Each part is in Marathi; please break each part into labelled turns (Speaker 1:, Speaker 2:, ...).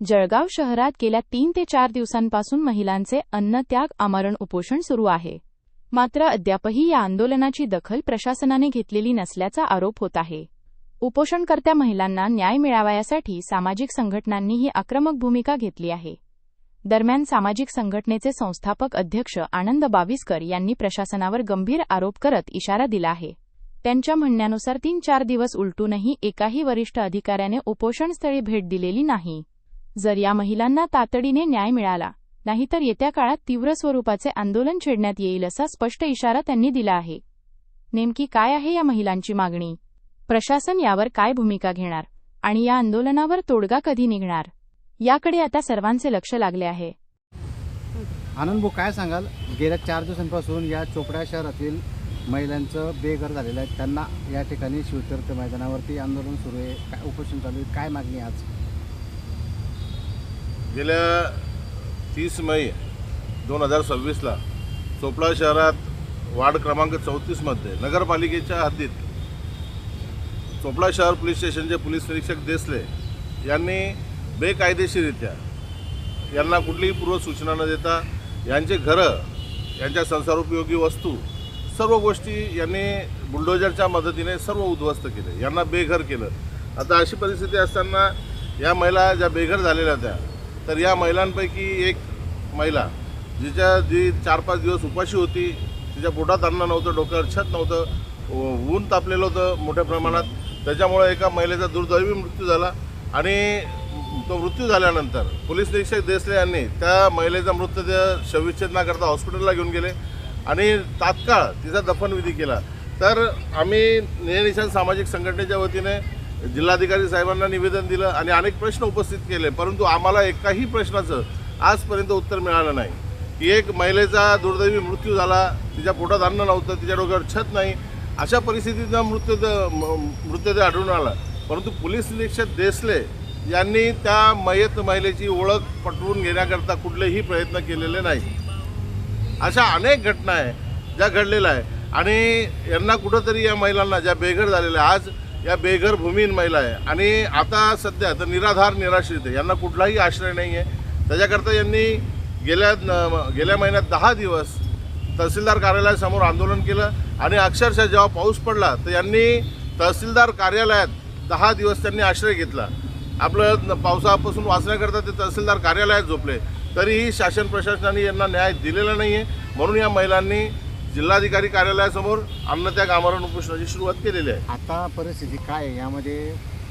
Speaker 1: जळगाव शहरात गेल्या 3 ते 4 दिवसांपासून महिलांचे अन्नत्याग आमरण उपोषण सुरू आहे. मात्र अद्यापही या आंदोलनाची दखल प्रशासनाने घेतलेली नसल्याचा आरोप होत आहे. उपोषणकर्त्या महिलांना न्याय मिळावा यासाठी सामाजिक संघटनांनीही आक्रमक भूमिका घेतली आहे. दरम्यान सामाजिक संघटनेचे संस्थापक अध्यक्ष आनंद बाविस्कर यांनी प्रशासनावर गंभीर आरोप करत इशारा दिला आहे. त्यांच्या म्हणण्यानुसार 3-4 दिवस उलटूनही एकाही वरिष्ठ अधिकाऱ्याने उपोषणस्थळी भेट दिलेली नाही. जर या महिलांना तातडीने न्याय मिळाला नाही तर येत्या काळात तीव्र स्वरूपाचे आंदोलन छेडण्यात येईल असा स्पष्ट इशारा त्यांनी दिला आहे. नेमकी काय आहे या महिलांची मागणी? प्रशासन यावर काय भूमिका घेणार आणि या आंदोलनावर तोडगा कधी निघणार, याकडे आता सर्वांचे लक्ष लागले आहे.
Speaker 2: आनंद भाऊ, काय सांगाल? गेल्या 4 दिवसांपासून या चोपडा शहरातील महिलांचं बेघर झालेलं आहे. त्यांना या ठिकाणी शिवतीर्थ मैदानावरती आंदोलन सुरू आहे, काय उपोषण चालू आहे, काय मागणी आज?
Speaker 3: गेल्या 30 मे 2026ला चोपडा शहरात वार्ड क्रमांक 34 मध्ये नगरपालिकेच्या हद्दीत चोपडा शहर पोलीस स्टेशनचे पोलीस निरीक्षक देसले यांनी बेकायदेशीररित्या यांना कुठलीही पूर्वसूचना न देता यांचे घरं, यांच्या संसारोपयोगी वस्तू, सर्व गोष्टी यांनी बुलडोजरच्या मदतीने सर्व उद्ध्वस्त केले, यांना बेघर केलं. आता अशी परिस्थिती असताना या महिला ज्या बेघर झालेल्या होत्या, तर या महिलांपैकी एक महिला जी 4-5 दिवस उपाशी होती, तिच्या पोटात अन्न नव्हतं, डोक्यावर छत नव्हतं, ऊन तापलेलं होतं मोठ्या प्रमाणात. त्याच्यामुळे एका महिलेचा दुर्दैवी मृत्यू झाला आणि तो मृत्यू झाल्यानंतर पोलीस निरीक्षक देसले यांनी त्या महिलेचा मृतदेह शवविच्छेदनाकरता हॉस्पिटलला घेऊन गेले आणि तात्काळ तिचा दफनविधी केला. तर आम्ही निशाण सामाजिक संघटनेच्या वतीने जिल्हाधिकारी साहेबांना निवेदन दिलं आणि अनेक प्रश्न उपस्थित केले, परंतु आम्हाला एकाही प्रश्नाचं आजपर्यंत उत्तर मिळालं नाही. की एक महिलेचा दुर्दैवी मृत्यू झाला, तिच्या पोटात अन्न नव्हतं, तिच्या डोक्यावर छत नाही, अशा परिस्थितीचा मृतदेह आढळून आला, परंतु पोलीस निरीक्षक देसले यांनी त्या मयत महिलेची ओळख पटवून घेण्याकरता कुठलेही प्रयत्न केलेले नाही. अशा अनेक घटना आहे ज्या घडलेल्या आहे आणि यांना कुठंतरी या महिलांना ज्या बेघर झालेल्या आज या बेघर भूमीहीन महिला आहे आणि आता सध्या तर निराधार निराश्रित आहे, यांना कुठलाही आश्रय नाही आहे. त्याच्याकरता यांनी गेल्या महिन्यात 10 दिवस तहसीलदार कार्यालयासमोर आंदोलन केलं आणि अक्षरशः जेव्हा पाऊस पडला तर यांनी तहसीलदार कार्यालयात 10 दिवस त्यांनी आश्रय घेतला. आपलं पावसापासून वाचण्याकरता ते तहसीलदार कार्यालयात झोपले, तरीही शासन प्रशासनाने यांना न्याय दिलेला नाही आहे. म्हणून या महिलांनी जिल्हाधिकारी कार्यालयासमोर अन्नत्याग आमरण उपोषणाची सुरुवात केलेली आहे.
Speaker 2: आता परिस्थिती काय आहे? यामध्ये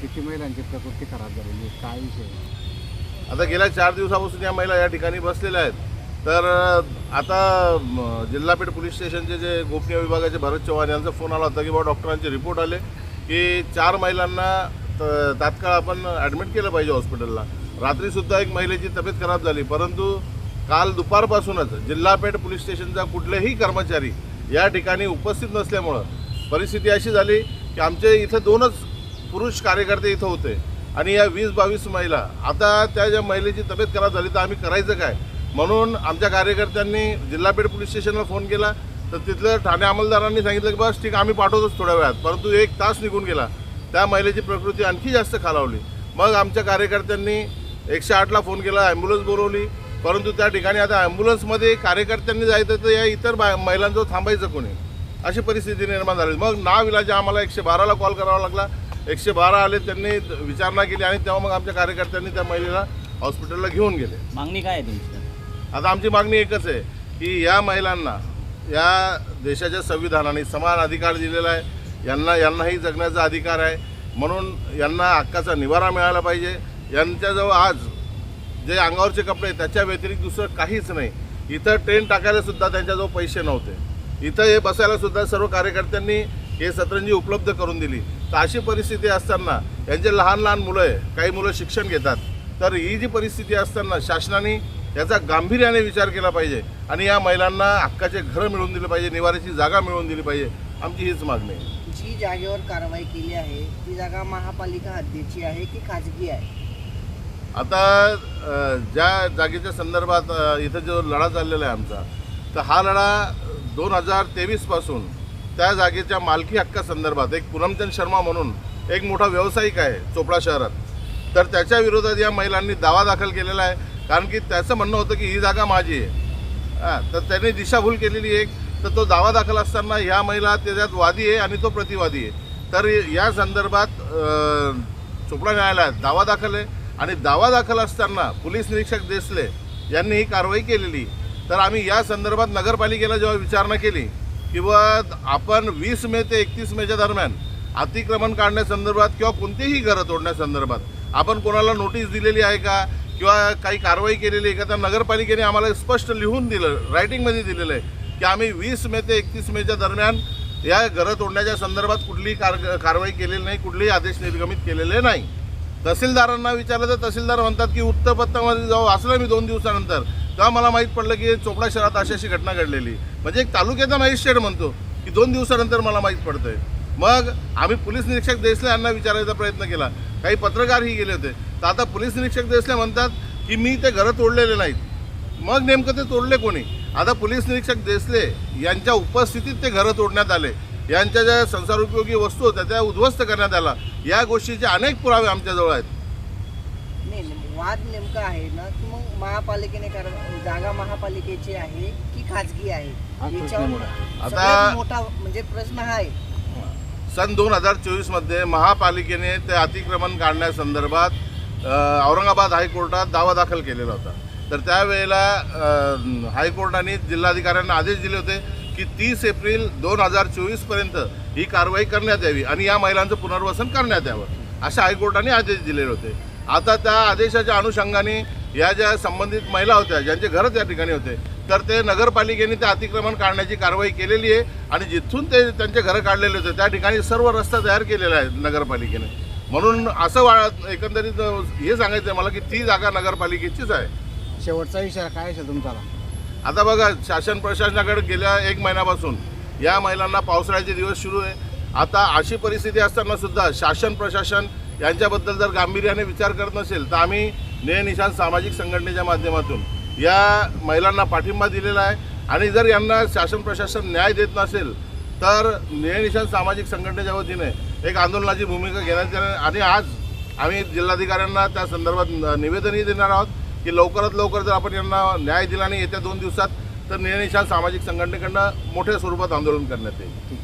Speaker 2: किती महिलांची प्रकृती खराब झालेली आहे, काय विषय?
Speaker 3: आता गेल्या 4 दिवसापासून या महिला या ठिकाणी बसलेल्या आहेत. तर आता जिल्हापेठ पोलीस स्टेशनचे जे गोपनीय विभागाचे भरत चव्हाण यांचा फोन आला होता की बाबा डॉक्टरांचे रिपोर्ट आले की 4 महिलांना तात्काळ आपण ॲडमिट केलं पाहिजे हॉस्पिटलला. रात्रीसुद्धा एक महिलेची तब्येत खराब झाली, परंतु काल दुपारपासूनच जिल्हापेठ पोलीस स्टेशनचा कुठलेही कर्मचारी या ठिकाणी उपस्थित नसल्यामुळं परिस्थिती अशी झाली की आमचे इथं 2च पुरुष कार्यकर्ते इथं होते आणि या 20-22 महिला. आता त्या ज्या महिलेची तब्येत खराब झाली तर आम्ही करायचं काय, म्हणून आमच्या कार्यकर्त्यांनी जिल्हापेठ पोलीस स्टेशनला फोन केला. तर तिथलं ठाणे अंमलदारांनी सांगितलं की बस ठीक आम्ही पाठवतोच थोड्या वेळात, परंतु 1 तास निघून गेला. त्या महिलेची प्रकृती आणखी जास्त खालावली. मग आमच्या कार्यकर्त्यांनी 108ला फोन केला, ॲम्ब्युलन्स बोलवली, परंतु त्या ठिकाणी आता ॲम्ब्युलन्समध्ये कार्यकर्त्यांनी जायचं तर या इतर महिलांजवळ थांबायचं कोणी, अशी परिस्थिती निर्माण झाली. मग नाविलाज आम्हाला 112ला कॉल करावा लागला. 112 आले, त्यांनी विचारणा केली आणि तेव्हा मग आमच्या कार्यकर्त्यांनी त्या महिलेला हॉस्पिटलला घेऊन गेले.
Speaker 4: मागणी काय आहे तुमची?
Speaker 3: आता आमची मागणी एकच आहे की या महिलांना या देशाच्या संविधानाने समान अधिकार दिलेला आहे, यांनाही जगण्याचा अधिकार आहे, म्हणून यांना हक्काचा निवारा मिळाला पाहिजे. यांच्याजवळ आज जे अंगावरचे कपडे त्याच्या व्यतिरिक्त दुसरं काहीच नाही. इथं ट्रेन टाकायला सुद्धा त्यांच्याजवळ पैसे नव्हते, इथं हे बसायला सुद्धा सर्व कार्यकर्त्यांनी हे सतरंजी उपलब्ध करून दिली. तर अशी परिस्थिती असताना यांचे लहान लहान मुलं आहे, काही मुलं शिक्षण घेतात. तर ही जी परिस्थिती असताना शासनाने याचा गांभीर्याने विचार केला पाहिजे आणि या महिलांना हक्काचे घरं मिळवून दिले पाहिजे, निवाऱ्याची जागा मिळवून दिली पाहिजे. आमची हीच मागणी आहे.
Speaker 5: जी जागेवर कारवाई केली आहे ती जागा महापालिका हद्दीची आहे की खाजगी आहे?
Speaker 3: आता ज्या जागेच्या संदर्भात इथं जो लढा चाललेला आहे आमचा, तर हा लढा 2023 पासून त्या जागेच्या मालकी हक्कासंदर्भात एक पूनमचंद शर्मा म्हणून एक मोठा व्यावसायिक आहे चोपडा शहरात, तर त्याच्या विरोधात या महिलांनी दावा दाखल केलेला आहे. कारण की त्याचं म्हणणं होतं की ही जागा माझी आहे. तर त्यांनी दिशाभूल केलेली एक. तर तो दावा दाखल असताना ह्या महिला त्याच्यात वादी आहे आणि तो प्रतिवादी आहे. तर या संदर्भात चोपडा न्यायालयात दावा दाखल आहे आणि दावा दाखल असताना पोलीस निरीक्षक देसले यांनी ही कारवाई केलेली. तर आम्ही या संदर्भात नगरपालिकेला जेव्हा विचारणा केली की आपण 20 मे ते 31 मेच्या दरम्यान अतिक्रमण काढण्यासंदर्भात किंवा कोणतेही घरं तोडण्यासंदर्भात आपण कोणाला नोटीस दिलेली आहे का किंवा काही कारवाई केलेली आहे का, तर नगरपालिकेने आम्हाला स्पष्ट लिहून दिलं, रायटिंगमध्ये दिलेलं आहे की आम्ही 20 मे ते 31 मेच्या दरम्यान या घरं तोडण्याच्या संदर्भात कुठलीही कारवाई केलेली नाही, कुठलेही आदेश निर्गमित केलेले नाही. तहसीलदारांना विचारलं तर तहसीलदार म्हणतात की वृत्तपत्रामध्ये जेव्हा वाचलं मी 2 दिवसानंतर, तेव्हा मला माहीत पडलं की चोपडा शहरात अशी घटना घडलेली. म्हणजे एक तालुक्याचा मजिस्ट्रेट म्हणतो की 2 दिवसानंतर मला माहीत पडतंय. मग आम्ही पोलीस निरीक्षक देसले यांना विचारायचा प्रयत्न केला, काही पत्रकारही गेले होते. तर आता पोलीस निरीक्षक देसले म्हणतात की मी ते घरं तोडलेले नाहीत. मग नेमकं ते तोडले कोणी? आता पोलीस निरीक्षक देसले यांच्या उपस्थितीत ते घरं तोडण्यात आले, यांच्या ज्या संसारोपयोगी वस्तू होत्या त्या उद्ध्वस्त करण्यात आला. या गोष्टीचे अनेक पुरावे आमच्याजवळ आहेत.
Speaker 5: नाही, वाद नेमका आहे ना की मग महापालिकेने जागा महापालिकेची आहे की खाजगी आहे, याच्यावर
Speaker 3: आता
Speaker 5: सगळ्यात मोठा म्हणजे प्रश्न हा आहे.
Speaker 3: सन 2024 मध्ये महापालिकेने ते अतिक्रमण काढण्यासंदर्भात औरंगाबाद हायकोर्टात दावा दाखल केलेला होता. तर त्यावेळेला हायकोर्टाने जिल्हाधिकाऱ्यांना आदेश दिले होते की 30 एप्रिल 2024 पर्यंत ही कारवाई करण्यात यावी आणि या महिलांचं पुनर्वसन करण्यात यावं, अशा हायकोर्टाने आदेश दिलेले होते. आता त्या आदेशाच्या अनुषंगाने या ज्या संबंधित महिला होत्या ज्यांचे घरं त्या ठिकाणी होते, तर ते नगरपालिकेने ते अतिक्रमण काढण्याची कारवाई केलेली आहे आणि जिथून ते त्यांचे घरं काढलेले होते त्या ठिकाणी सर्व रस्ता तयार केलेला आहे नगरपालिकेने. म्हणून असं एकंदरीत हे सांगायचं आहे मला की ती जागा नगरपालिकेचीच आहे.
Speaker 2: शेवटचा इशारा काय असेल तुमचा?
Speaker 3: आता बघा, शासन प्रशासनाकडे गेल्या 1 महिन्यापासून या महिलांना पावसाळ्याचे दिवस सुरू आहे. आता अशी परिस्थिती असताना सुद्धा शासन प्रशासन यांच्याबद्दल जर गांभीर्याने विचार करत नसेल तर आम्ही निळनिशाण सामाजिक संघटनेच्या माध्यमातून या महिलांना पाठिंबा दिलेला आहे. आणि जर यांना शासन प्रशासन न्याय देत नसेल तर निळनिशाण सामाजिक संघटनेच्या वतीने एक आंदोलनाची भूमिका घेण्यात येणार. आणि आज आम्ही जिल्हाधिकाऱ्यांना त्या संदर्भात निवेदनही देणार आहोत की लवकरात लवकर जर आपण यांना न्याय दिला नाही येत्या 2 दिवसात तर निळनिशाण सामाजिक संघटनेकडनं मोठ्या स्वरूपात आंदोलन करण्यात येईल.